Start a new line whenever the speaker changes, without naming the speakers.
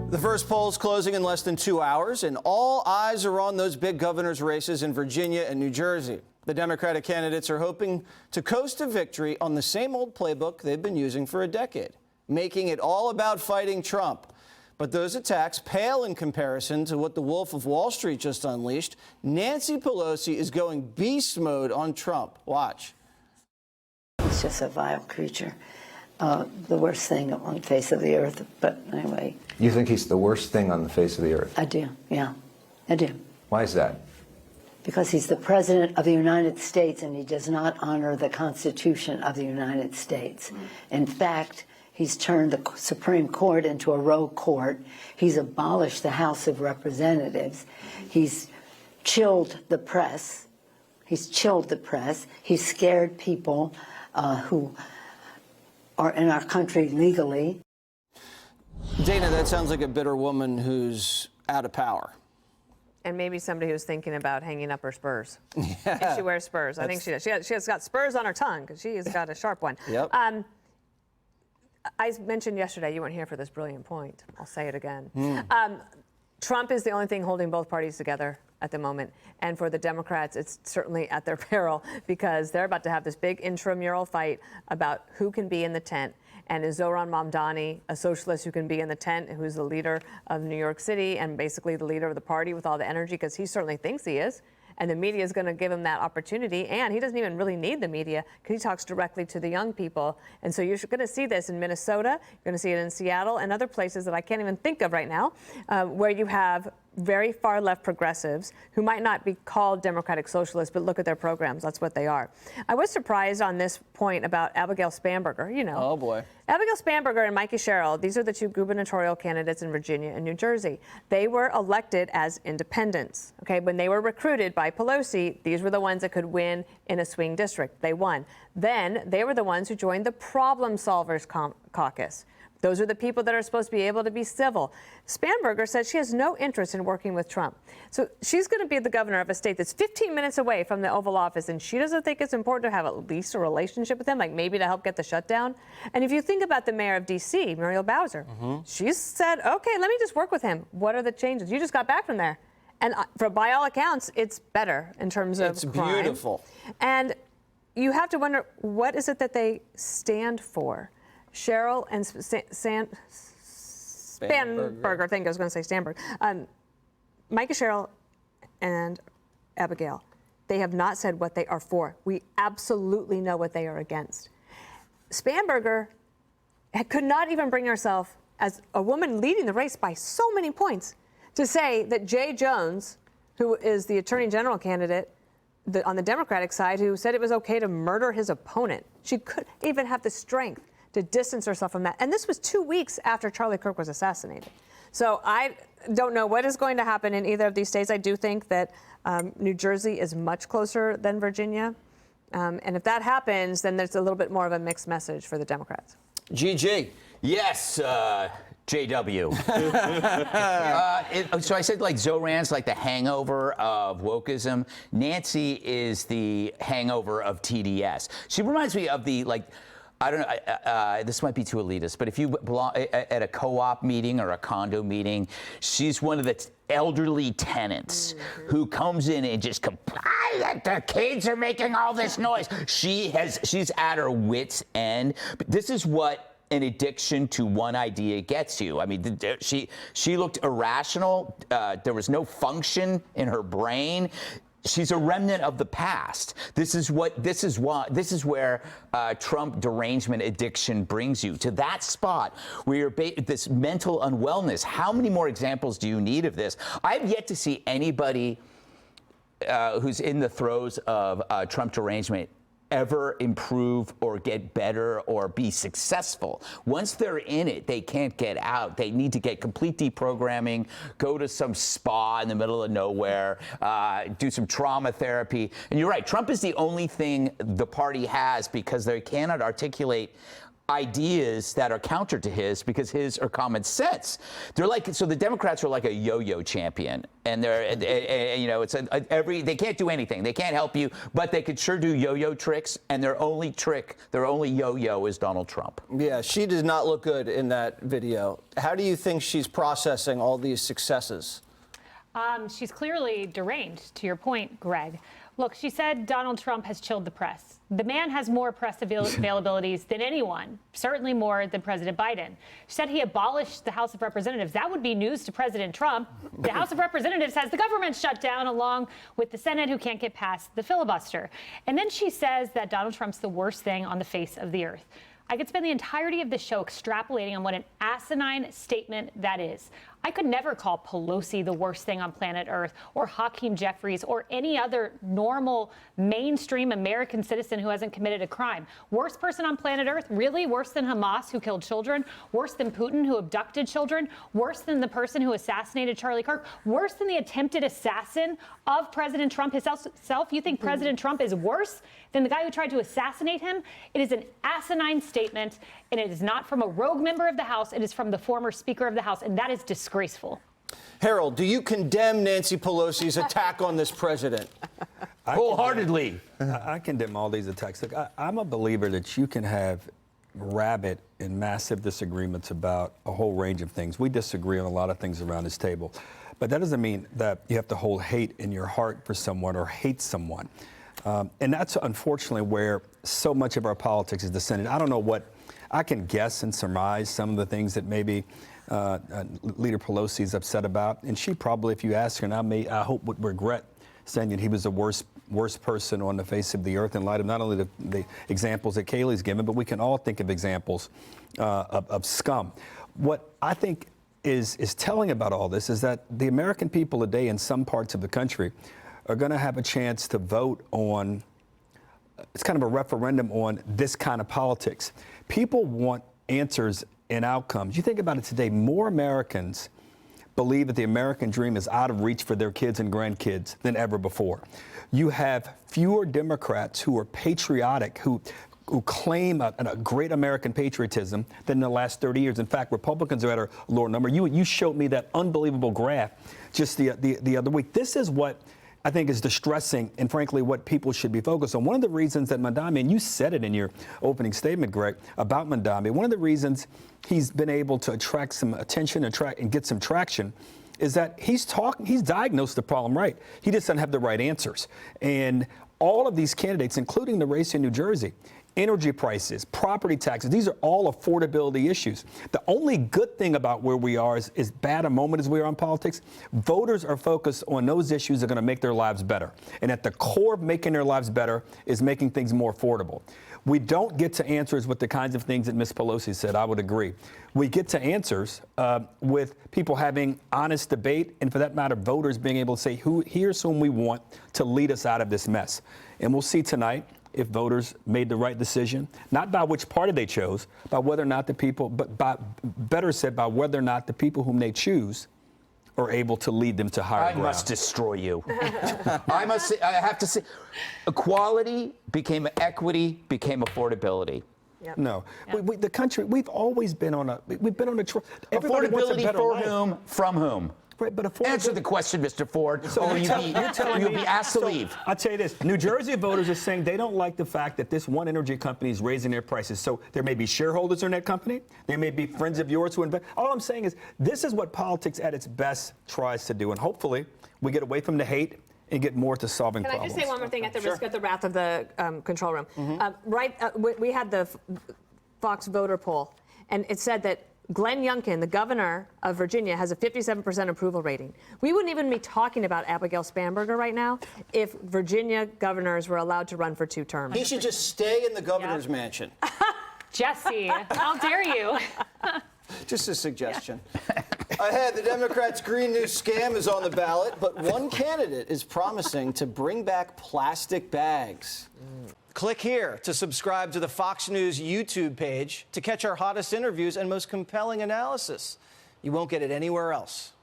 The first polls closing in less than 2 hours, and all eyes are on those big governors' races in Virginia and New Jersey. The Democratic candidates are hoping to coast to victory on the same old playbook they've been using for a decade, making it all about fighting Trump. But those attacks pale in comparison to what the Wolf of Wall Street just unleashed. Nancy Pelosi is going beast mode on Trump. Watch.
He's just a vile creature. The worst thing on the face of the earth. But anyway.
You think he's the worst thing on the face of the earth?
I do, yeah. I do.
Why is that?
Because he's the President of the United States and he does not honor the Constitution of the United States. In fact, he's turned the Supreme Court into a rogue court. He's abolished the House of Representatives. He's chilled the press. He's chilled the press. He's scared people who are in our country legally.
Dana, that sounds like a bitter woman who's out of power.
And maybe somebody who's thinking about hanging up her spurs.
Yeah.
If she wears spurs. I think she does. She has got spurs on her tongue because she has got a sharp one.
Yep.
I mentioned yesterday, you weren't here for this brilliant point. I'll say it again. Trump is the only thing holding both parties together at the moment. And for the Democrats, it's certainly at their peril because they're about to have this big intramural fight about who can be in the tent. And is Zohran Mamdani a socialist who can be in the tent, who's the leader of New York City and basically the leader of the party with all the energy, because he certainly thinks he is. And the media is going to give him that opportunity. And he doesn't even really need the media because he talks directly to the young people. And so you're going to see this in Minnesota. You're going to see it in Seattle and other places that I can't even think of right now, where you have very far left progressives who might not be called democratic socialists, but look at their programs. That's what they are. I was surprised on this point about Abigail Spanberger, you know.
Oh, boy.
Abigail Spanberger and Mikey Sherrill, these are the two gubernatorial candidates in Virginia and New Jersey. They were elected as independents. Okay, when they were recruited by Pelosi, these were the ones that could win in a swing district. They won. Then they were the ones who joined the Problem Solvers Caucus. Those are the people that are supposed to be able to be civil. Spanberger said she has no interest in working with Trump. So she's going to be the governor of a state that's 15 minutes away from the Oval Office, and she doesn't think it's important to have at least a relationship with him, like maybe to help get the shutdown. And if you think about the mayor of D.C., Muriel Bowser, she said, okay, let me just work with him. What are the changes? You just got back from there. And by all accounts, it's better in terms of crime.
It's beautiful.
And you have to wonder, what is it that they stand for? Cheryl and Spanberger, I think I was going to say Stamberg. Micah Cheryl and Abigail, they have not said what they are for. We absolutely know what they are against. Spanberger could not even bring herself, as a woman leading the race by so many points, to say that Jay Jones, who is the Attorney General candidate on the Democratic side, who said it was okay to murder his opponent, she couldn't even have the strength to distance herself from that. And this was 2 weeks after Charlie Kirk was assassinated. So I don't know what is going to happen in either of these states. I do think that New Jersey is much closer than Virginia. And if that happens, then there's a little bit more of a mixed message for the Democrats.
GG.
Yes, JW. So I said, like, Zohran's like the hangover of wokeism. Nancy is the hangover of TDS. She reminds me of the, like, I don't know, this might be too elitist, but if you belong at a co-op meeting or a condo meeting, she's one of the elderly tenants who comes in and just complains that the kids are making all this noise. She's at her wit's end. But this is what an addiction to one idea gets you. I mean, she looked irrational. There was no function in her brain. She's a remnant of the past. This is where Trump derangement addiction brings you, to that spot where you're this mental unwellness. How many more examples do you need of this? I've yet to see anybody who's in the throes of Trump derangement ever improve or get better or be successful. Once they're in it, they can't get out. They need to get complete deprogramming, go to some spa in the middle of nowhere, do some trauma therapy. And you're right, Trump is the only thing the party has because they cannot articulate ideas that are counter to his because his are common sense. They're like, so the Democrats are like a yo-yo champion, and they're, you know, it's they can't do anything. They can't help you, but they could sure do yo-yo tricks, and their only trick, their only yo-yo is Donald Trump.
Yeah, she does not look good in that video. How do you think she's processing all these successes?
She's clearly deranged, to your point, Greg. Look, she said Donald Trump has chilled the press. The man has more press availabilities than anyone, certainly more than President Biden. She said he abolished the House of Representatives. That would be news to President Trump. The House of Representatives has the government shut down, along with the Senate, who can't get past the filibuster. And then she says that Donald Trump's the worst thing on the face of the earth. I could spend the entirety of the show extrapolating on what an asinine statement that is. I could never call Pelosi the worst thing on planet Earth, or Hakeem Jeffries, or any other normal mainstream American citizen who hasn't committed a crime. Worst person on planet Earth? Really? Worse than Hamas, who killed children? Worse than Putin, who abducted children? Worse than the person who assassinated Charlie Kirk? Worse than the attempted assassin of President Trump himself? You think President Trump is worse than the guy who tried to assassinate him? It is an asinine statement, and it is not from a rogue member of the House. It is from the former Speaker of the House, and that is disgraceful.
Harold, do you condemn Nancy Pelosi's attack on this president?
Wholeheartedly.
I condemn all these attacks. Look, I'm a believer that you can have rabid and massive disagreements about a whole range of things. We disagree on a lot of things around this table. But that doesn't mean that you have to hold hate in your heart for someone or hate someone. And that's unfortunately where so much of our politics is descended. I don't know what, I can guess and surmise some of the things that maybe Leader Pelosi is upset about. And she probably, if you ask her, and I hope would regret saying that he was the worst person on the face of the earth, in light of not only the examples that Kayleigh's given, but we can all think of examples of scum. What I think is telling about all this is that the American people today in some parts of the country are going to have a chance to vote on, it's kind of a referendum on this kind of politics. People want answers and outcomes. You think about it today, more Americans believe that the American dream is out of reach for their kids and grandkids than ever before. You have fewer Democrats who are patriotic, who claim a great American patriotism than in the last 30 years. In fact, Republicans are at a lower number. You showed me that unbelievable graph just the other week. This is what I think is distressing, and frankly, what people should be focused on. One of the reasons that Mamdani, and you said it in your opening statement, Greg, about Mamdani, one of the reasons he's been able to attract some attention and get some traction is that he's diagnosed the problem right. He just doesn't have the right answers. And all of these candidates, including the race in New Jersey, energy prices, property taxes, these are all affordability issues. The only good thing about where we are is bad a moment as we are on politics. Voters are focused on those issues that are going to make their lives better. And at the core of making their lives better is making things more affordable. We don't get to answers with the kinds of things that Ms. Pelosi said. I would agree. We get to answers with people having honest debate, and for that matter, voters being able to say, here's whom we want to lead us out of this mess. And we'll see tonight if voters made the right decision, not by which party they chose, by whether or not the people, but better said, by whether or not the people whom they choose are able to lead them to higher ground.
I must destroy you. I have to say, equality became equity, became affordability.
Yep.
No, yep. The country, we've always been on a,
affordability for whom, from whom?
Right, but
answer the question, Mr. Ford,
so
or you'll be asked to leave.
I'll tell you this. New Jersey voters are saying they don't like the fact that this one energy company is raising their prices. So there may be shareholders in that company. There may be friends of yours who invest. All I'm saying is this is what politics at its best tries to do. And hopefully we get away from the hate and get more to solving problems.
Can I just say one more thing at the risk of the wrath of the control room? Mm-hmm. We had the Fox voter poll, and it said that Glenn Youngkin, the governor of Virginia, has a 57% approval rating. We wouldn't even be talking about Abigail Spanberger right now if Virginia governors were allowed to run for 2 terms.
He should just stay in the governor's mansion.
Jesse, how dare you?
Just a suggestion. Ahead, the Democrats' Green New scam is on the ballot, but one candidate is promising to bring back plastic bags. Click here to subscribe to the Fox News YouTube page to catch our hottest interviews and most compelling analysis. You won't get it anywhere else.